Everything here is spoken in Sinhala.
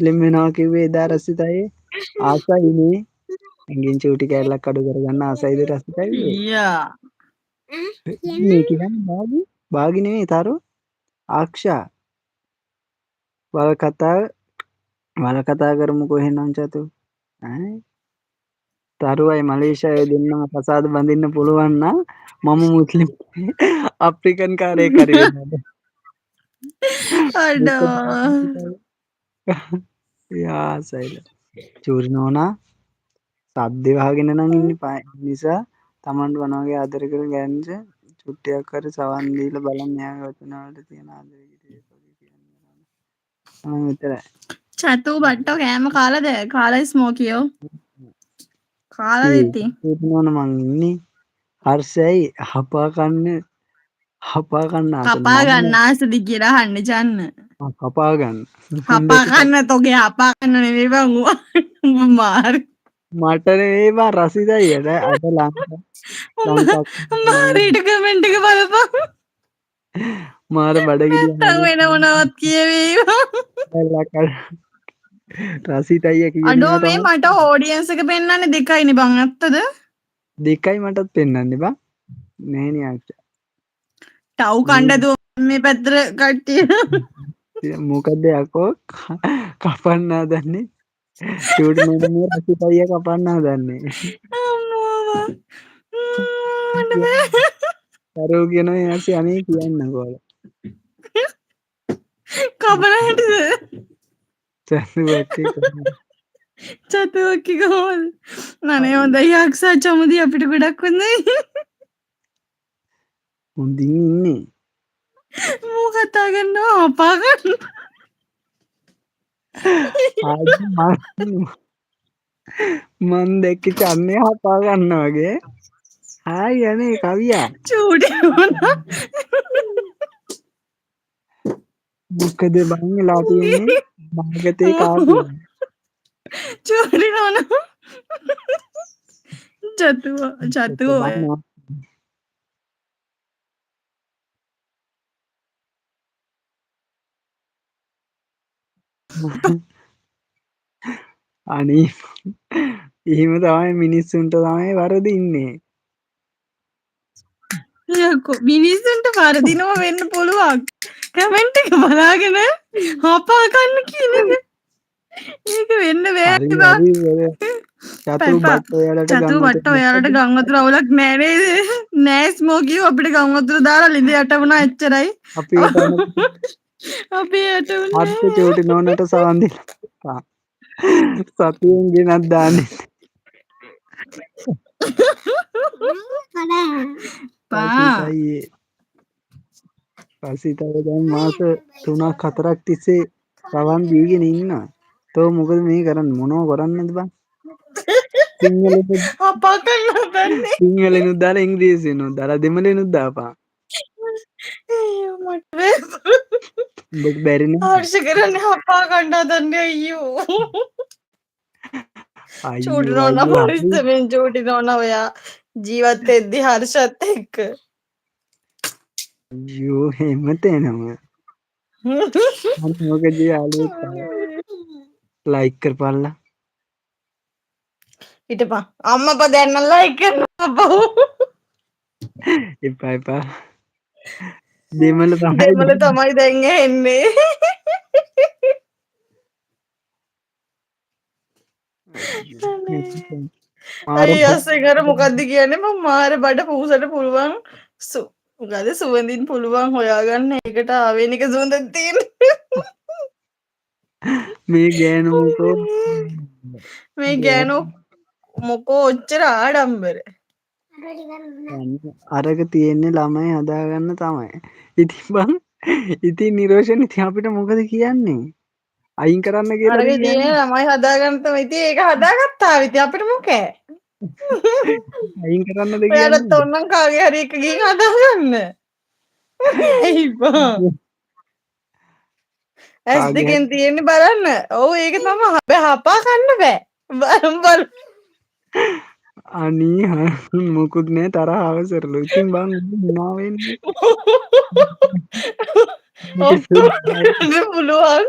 ෆිල්ම් වෙනවා කිව්වේ එදා රසිතයි ආසයිනේ. ඇඟෙන් චූටි කෑල්ලක් අඩු කරගන්න ආසයිද රසිතයි. ඊයා. මේ කියන්නේ බාගි. බාගි නෙවෙයි තරු. ආක්ෂා. වල කතා කරමුකෝ එහෙනම් චතු. ඈ තරුවයි මලේසියාවේ දෙන්නම කසාද බඳින්න පුළුවන් නම් මම මුස්ලිම් අප්‍රිකන් කාරයෙක් හරි වෙන්නද? අඩෝ. යාසයිල. චූරි නෝනා සද්දේ වහගෙන නම් ඉන්නේ නිසා Tamanට වනවගේ ආදර කරන ගෑනිට චුට්ටියක් හරි සවන් දීලා බලන්න එයාගේ වචන වලට තියෙන ආදරේ කිරියට වගේ කියන්න. මෙතරයි. චතු බට්ටෝ කෑම කාලාද? කාලා ස්මෝකියෝ. කාලාද ඉතින්? නෝන මං ඉන්නේ. හර්ෂයි හපා කන්න ආසද කපා මම ගන්න ආසද කියලා අහන්නේ චන්න. කපා ගන්න. හපා කන්න තෝගේ හපා කන්න නෙවෙයි බං උඹ මාරි. මට නෙවෙයි බං රසිදයියට අද ලංකා මාරීට කමෙන්ට් එක බලපන්. මාර බඩගිනි නැත්තම් වෙන මොනවත් කියවේවා. රසිතයිය අඩෝ කියනවා මේ තමයි. මට ඕඩියන්ස් එක පෙන්වන්නේ 2යිනේ බං ඇත්තද? 2යි මටත් පෙන්වන්නේ බං. නෑනේ ආච්චා. ටව් කණ්ඩ දුව මේ පැත්තට කට්ටිය. මොකද යකෝ කපන්න හදන්නේ. චූටි නෝනා මේ රසිතයිය කපන්න හදන්නේ. අම්මෝ. මට බෑ. කරෝ කියනවා ඊයන්සේ අනේ කියන්නකෝ. කපන හැටිද? චතු වටේ කොහොමද? චතුවක්කි කොහොමද? අනේ හොඳයි යක්ෂා චමුදි අපිට ගොඩක් හොඳයි. හොඳින් ඉන්නේ. මූ කතා කරනවා අපා ගන්න. ආයි මන් දැක්ක චන්නේ හපා ගන්න වගේ. හායි අනේ කවියා. චූටි වුණා. මොකද බං වෙලා තියෙන්නේ? මාගතේ කාපිය. චූටි නෝනා. චතුව අනේ එහෙම තමයි මිනිස්සුන්ට තමයි වරදින්නේ. මිනිස්සුන්ට වරදිනව වෙන්න පුළුවන්. කමෙන්ට් එක බලාගෙන හපා ගන්න කියන එක. ඒක වෙන්න බෑ හරි බා. හරි චතු බට්ට ඔයාලට චතු ගම් බට්ට ඔයාලට ගම් වතුර අවුලක් නෑ නේද? නෑ ස්මෝකියෝ අපිට ගම් වතුර දාලා ලිඳ යට වුණා එච්චරයි. අපි යටන අපි යට අත්ත වුණේ. චූටි නෝනට සවන් දීලා සතියෙන් ගෙනත් දාන්නේ. රසිතයි දැන් මාස 3ක් 4ක් තිස්සේ සවන් දීගෙන ඉන්නවා. තෝ මොකද මේ කරන්නේ? මොනව කරන්නේද බං? හපා ගන්න හදන්නේ. සිංහලෙනුත් දාලා ඉංග්‍රීසියෙනුත් දාලා දෙමළෙනුත් දාපන්. මට බෑ. උඹට බැරි නෑ. හර්ෂ කරන්නේ හපා ගන්න හදන්නේ අයියෝ. චූටි අයියෝ නෝනා අයියෝ හරි. පරිස්සමෙන් චූටි නෝනා ඔයා ජීවත් වෙද්දි හර්ෂත් එක්ක. අයියෝ එහෙම තේනවා. මම මොකද යාළුවෙක් ලයික් කරපල්ලා. හිටපන් අම්මපා දැන් නම් ලයික් කරනවා බහු. එපා එපා. දෙමළ දෙමළ තමයි දැන් ඇහෙන්නේ. අයි අස්සේ කර මොකද්ද කියන්නේ මම මාර බඩ පූසට පුළුවන් මොකද සුවඳින් පුළුවන් හොයාගන්න ඒකට ආවේනික සුවඳක් තියෙන්නේ. මේ ගෑනුකෝ මේ ගෑනෝ මොකෝ ඔච්චර ආඩම්බර. අරක තියෙන්නේ ළමයි හදාගන්න තමයි. ඉතින් බං ඉතින් නිරෝෂන් ඉතින් අපිට මොකද කියන්නේ? අයින් කරන්න කියලාද අරක කියන්නේ? තියෙන ළමයි හදාගන්න තමයි ඉතින් ඒක හදාගත්තා ඉතින් අපිට මොකෑ? අයින් කරන්නද ඔයාලත් කියන්නේ? ඕනනම් කාගේ හරි එකකින් හදාගන්න. ඇයි බං? ඇස් දෙකෙන් තියෙන්නේ බලන්න. ඔව් ඒක තමයි. හැබැයි හපා කන්න බෑ. බලමු. අනී මොකුත් නෑ තරහ අවසරලු. ඉතින් බං මොනවා වෙන්නේ? ඔක්කොම කරන්න පුළුවන්.